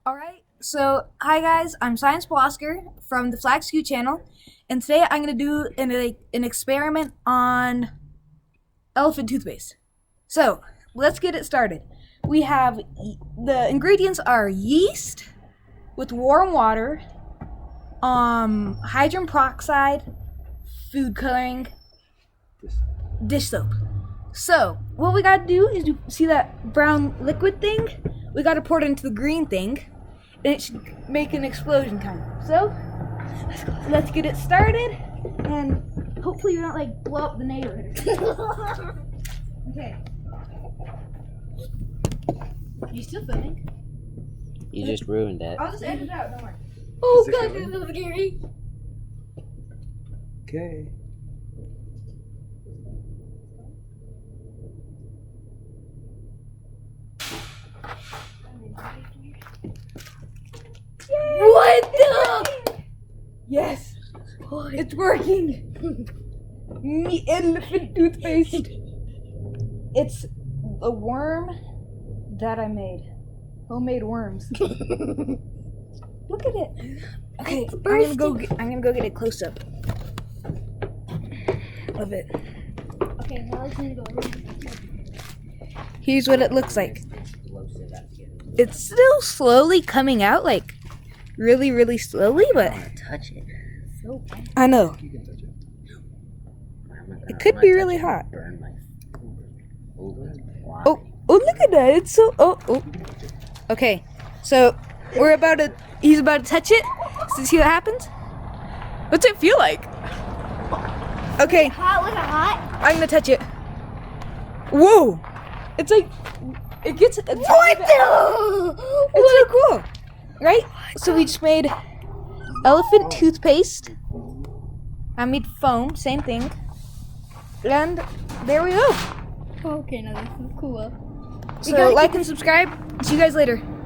Alright, so hi guys, I'm Science Blosker from the Flag Scoot channel, and today I'm going to do an experiment on elephant toothpaste. So, let's get it started. We have, the ingredients are yeast with warm water, hydrogen peroxide, food coloring, dish soap. So, what we gotta do is, see that brown liquid thing? We gotta pour it into the green thing, and it should make an explosion kind of. So, let's get it started, and hopefully we don't like blow up the neighborhood. Okay. You still filming? You just ruined it. I'll just edit it out, don't worry. Oh god, this is scary. Okay. What the? Yes! It's working! Me elephant toothpaste! It's a worm that I made. Homemade worms. Look at it. Okay, I'm gonna go get a close up of it. Okay, now let's go. Here's what it looks like. It's still slowly coming out, like really, really slowly, but Touch it. So bad. I know. It could be really hot. Burn my Oh, look at that. It's so, oh. Okay, so he's about to touch it. So see what happens? What's it feel like? Okay, Hot, was it hot? I'm gonna touch it. Whoa! It's like, it gets, What the? it's so cool, right? So we just made elephant toothpaste. I made foam, same thing. And there we go. Okay, now this is cool. So like and subscribe. See you guys later.